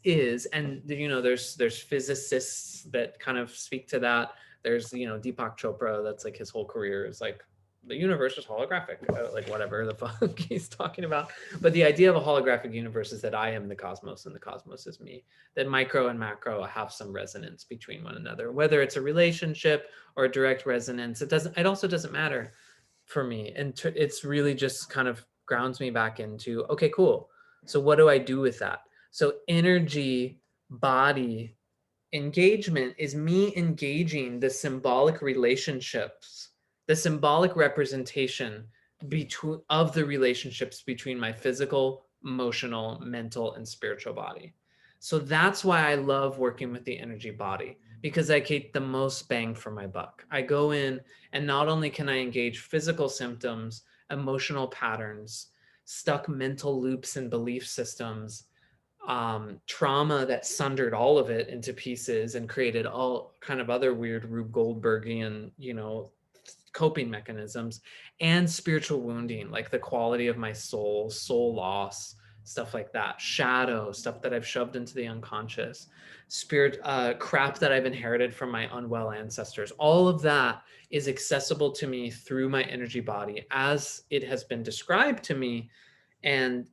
A: is, and you know, there's physicists that kind of speak to that. There's, you know, Deepak Chopra, that's like his whole career is like the universe is holographic, like whatever the fuck he's talking about. But the idea of a holographic universe is that I am the cosmos and the cosmos is me, that micro and macro have some resonance between one another, whether it's a relationship or a direct resonance. It also doesn't matter for me. And it's really just kind of grounds me back into, okay, cool. So what do I do with that? So energy, body, engagement is me engaging the symbolic relationships, the symbolic representation of the relationships between my physical, emotional, mental, and spiritual body. So that's why I love working with the energy body, because I get the most bang for my buck. I go in and not only can I engage physical symptoms, emotional patterns, stuck mental loops and belief systems, trauma that sundered all of it into pieces and created all kind of other weird Rube Goldbergian, you know, coping mechanisms, and spiritual wounding, like the quality of my soul, soul loss, stuff like that, shadow stuff that I've shoved into the unconscious, spirit crap that I've inherited from my unwell ancestors. All of that is accessible to me through my energy body as it has been described to me and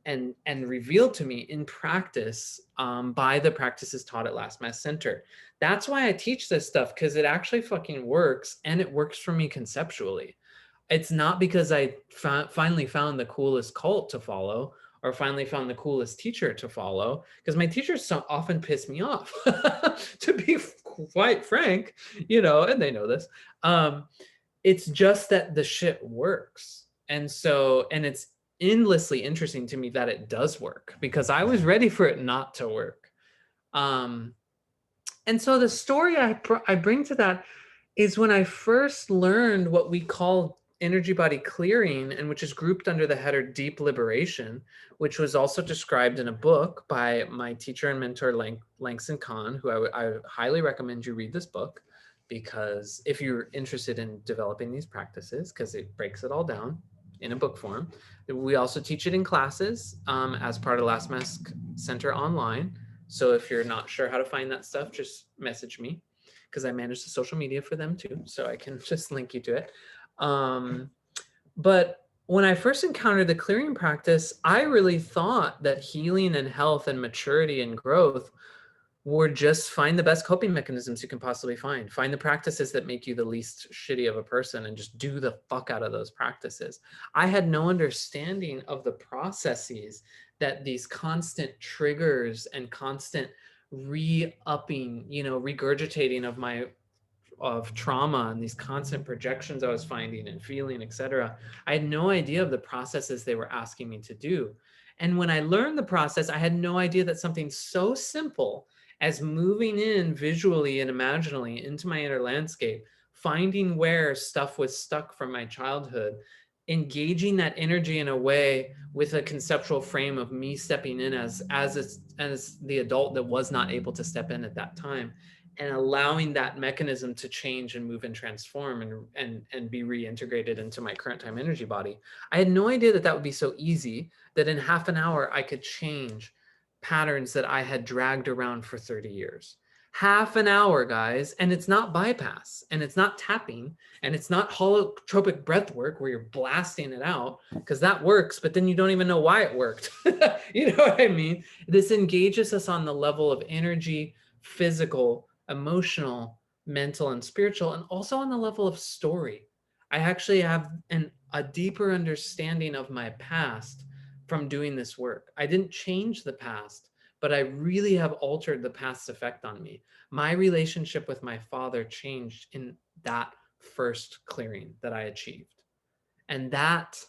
A: revealed to me in practice, by the practices taught at Last Mass Center. That's why I teach this stuff, because it actually fucking works, and it works for me conceptually. It's not because I finally found the coolest cult to follow, or finally found the coolest teacher to follow, because my teachers so often piss me off, to be quite frank, you know, and they know this. It's just that the shit works. And it's endlessly interesting to me that it does work, because I was ready for it not to work. And so the story I bring to that is when I first learned what we call energy body clearing, and which is grouped under the header deep liberation, which was also described in a book by my teacher and mentor, Langston Kahn, who I highly recommend you read this book, because if you're interested in developing these practices, because it breaks it all down in a book form. We also teach it in classes as part of Last Mass Center online. So if you're not sure how to find that stuff, just message me, because I manage the social media for them too. So I can just link you to it. But when I first encountered the clearing practice, I really thought that healing and health and maturity and growth were just find the best coping mechanisms you can possibly find. Find the practices that make you the least shitty of a person and just do the fuck out of those practices. I had no understanding of the processes that these constant triggers and constant re-upping, regurgitating of trauma and these constant projections I was finding and feeling, etc. I had no idea of the processes they were asking me to do. And when I learned the process, I had no idea that something so simple as moving in visually and imaginally into my inner landscape, finding where stuff was stuck from my childhood, engaging that energy in a way with a conceptual frame of me stepping in as the adult that was not able to step in at that time, and allowing that mechanism to change and move and transform and be reintegrated into my current time energy body. I had no idea that that would be so easy, that in half an hour I could change patterns that I had dragged around for 30 years. Half an hour, guys, and it's not bypass, and it's not tapping, and it's not holotropic breath work where you're blasting it out, because that works, but then you don't even know why it worked. You know what I mean? This engages us on the level of energy, physical, emotional, mental, and spiritual, and also on the level of story. I actually have a deeper understanding of my past from doing this work. I didn't change the past, but I really have altered the past's effect on me. My relationship with my father changed in that first clearing that I achieved. And that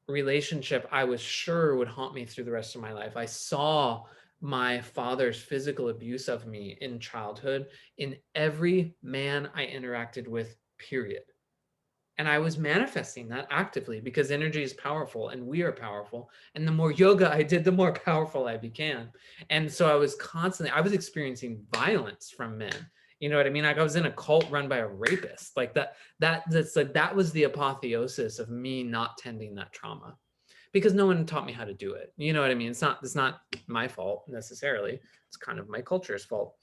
A: relationship, I was sure, would haunt me through the rest of my life. I saw my father's physical abuse of me in childhood in every man I interacted with, period. And I was manifesting that actively because energy is powerful and we are powerful. And the more yoga I did, the more powerful I became. And so I was experiencing violence from men. You know what I mean? Like I was in a cult run by a rapist. Like that was the apotheosis of me not tending that trauma, because no one taught me how to do it. You know what I mean? It's not my fault necessarily. It's kind of my culture's fault.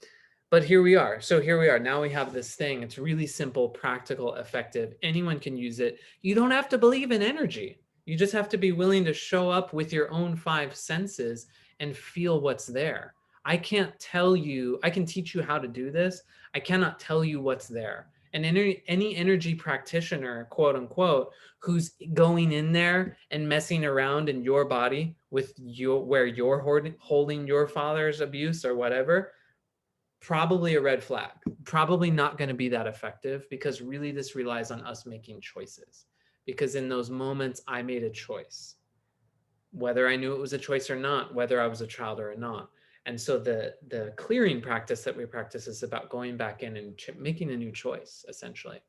A: But here we are. So here we are. Now we have this thing. It's really simple, practical, effective. Anyone can use it. You don't have to believe in energy. You just have to be willing to show up with your own five senses and feel what's there. I can't tell you, I can teach you how to do this. I cannot tell you what's there. And any energy practitioner, quote unquote, who's going in there and messing around in your body with where you're holding your father's abuse or whatever, probably a red flag, probably not going to be that effective, because really this relies on us making choices. Because in those moments, I made a choice, whether I knew it was a choice or not, whether I was a child or not. And so the clearing practice that we practice is about going back in and making a new choice, essentially.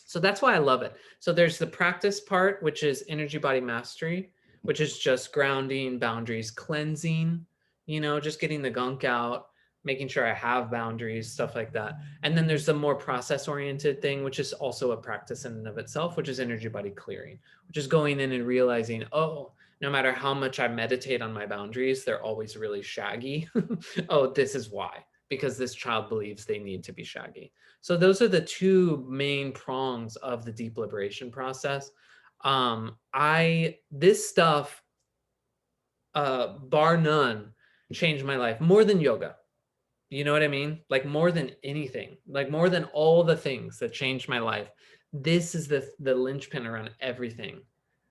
A: So that's why I love it. So there's the practice part, which is energy body mastery, which is just grounding, boundaries, cleansing, just getting the gunk out, making sure I have boundaries, stuff like that. And then there's the more process oriented thing, which is also a practice in and of itself, which is energy body clearing, which is going in and realizing, oh, no matter how much I meditate on my boundaries, they're always really shaggy. Oh, this is why, because this child believes they need to be shaggy. So those are the two main prongs of the deep liberation process. This stuff, bar none, changed my life more than yoga. You know what I mean? Like more than anything, like more than all the things that changed my life. This is the linchpin around everything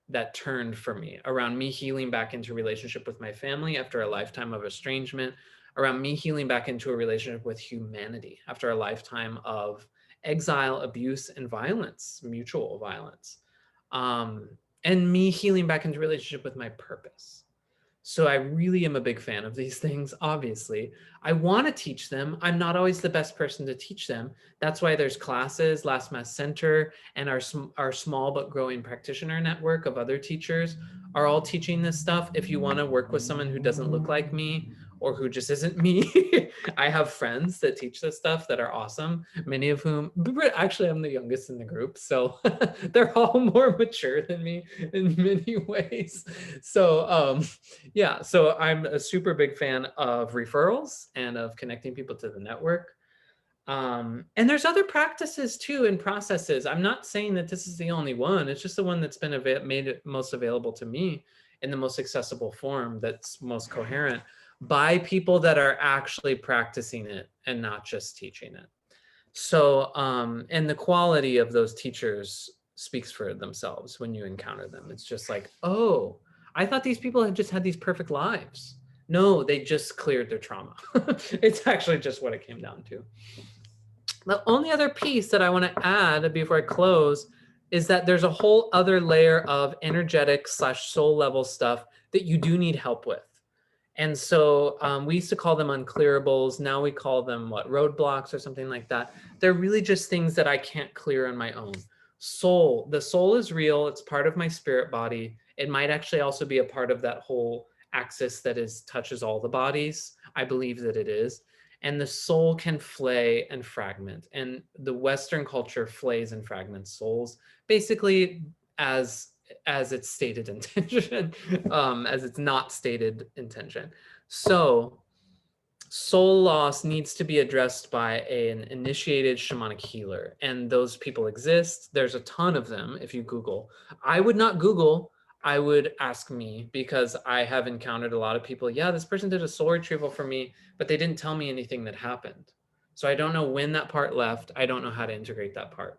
A: that turned for me, around me healing back into relationship with my family after a lifetime of estrangement, around me healing back into a relationship with humanity after a lifetime of exile, abuse, and violence, mutual violence, and me healing back into relationship with my purpose. So I really am a big fan of these things, obviously. I want to teach them. I'm not always the best person to teach them. That's why there's classes, Last Mass Center, and our small but growing practitioner network of other teachers are all teaching this stuff. If you want to work with someone who doesn't look like me, or who just isn't me. I have friends that teach this stuff that are awesome, many of whom, actually I'm the youngest in the group, so they're all more mature than me in many ways. So yeah, so I'm a super big fan of referrals and of connecting people to the network. And there's other practices too and processes. I'm not saying that this is the only one. It's just the one that's been made it most available to me in the most accessible form, that's most coherent, by people that are actually practicing it and not just teaching it. So, and the quality of those teachers speaks for themselves when you encounter them. It's just like, oh, I thought these people had just had these perfect lives. No, they just cleared their trauma. It's actually just what it came down to. The only other piece that I want to add before I close is that there's a whole other layer of energetic / soul level stuff that you do need help with. And so we used to call them unclearables. Now we call them what, roadblocks or something like that. They're really just things that I can't clear on my own. Soul, the soul is real. It's part of my spirit body. It might actually also be a part of that whole axis that touches all the bodies. I believe that it is. And the soul can flay and fragment. And the Western culture flays and fragments souls, basically as its stated intention, as its not stated intention. So soul loss needs to be addressed by an initiated shamanic healer. And those people exist. There's a ton of them if you Google. I would not Google, I would ask me, because I have encountered a lot of people. Yeah, this person did a soul retrieval for me, but they didn't tell me anything that happened. So I don't know when that part left. I don't know how to integrate that part.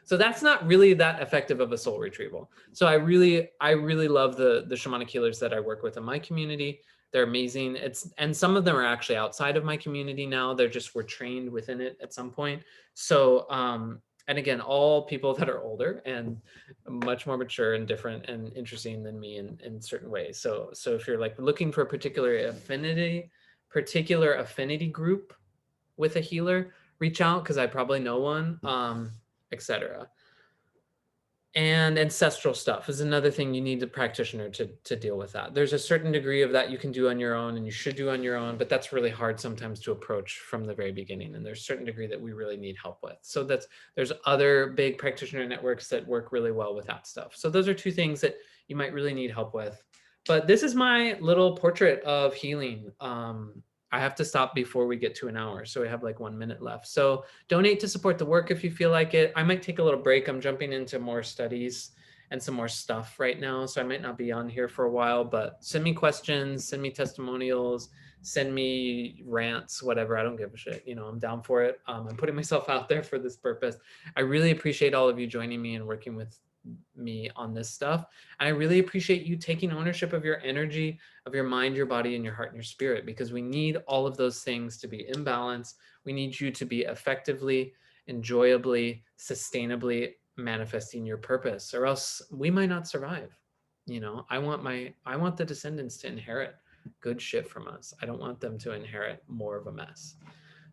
A: So that's not really that effective of a soul retrieval. So I really love the shamanic healers that I work with in my community. They're amazing. And some of them are actually outside of my community now. They're just were trained within it at some point. So and again, all people that are older and much more mature and different and interesting than me in certain ways. So if you're like looking for a particular affinity group with a healer, reach out because I probably know one, etc. And ancestral stuff is another thing. You need a practitioner to deal with that. There's a certain degree of that you can do on your own and you should do on your own, but that's really hard sometimes to approach from the very beginning. And there's a certain degree that we really need help with. So there's other big practitioner networks that work really well with that stuff. So those are two things that you might really need help with. But this is my little portrait of healing. I have to stop before we get to an hour. So we have like 1 minute left. So donate to support the work if you feel like it. I might take a little break. I'm jumping into more studies and some more stuff right now. So I might not be on here for a while, but send me questions, send me testimonials, send me rants, whatever. I don't give a shit. You know, I'm down for it. I'm putting myself out there for this purpose. I really appreciate all of you joining me and working with me on this stuff. And I really appreciate you taking ownership of your energy, of your mind, your body, and your heart and your spirit, because we need all of those things to be in balance. We need you to be effectively, enjoyably, sustainably manifesting your purpose, or else we might not survive. You know, I want the descendants to inherit good shit from us. I don't want them to inherit more of a mess.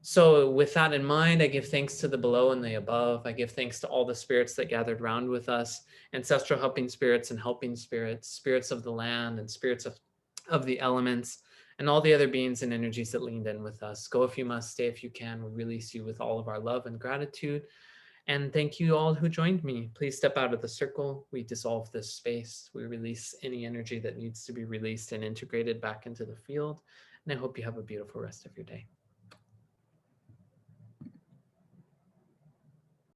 A: So with that in mind, I give thanks to the below and the above. I give thanks to all the spirits that gathered round with us, ancestral helping spirits and helping spirits, spirits of the land and spirits of the elements, and all the other beings and energies that leaned in with us. Go if you must, stay if you can. We release you with all of our love and gratitude. And thank you all who joined me. Please step out of the circle. We dissolve this space. We release any energy that needs to be released and integrated back into the field. And I hope you have a beautiful rest of your day.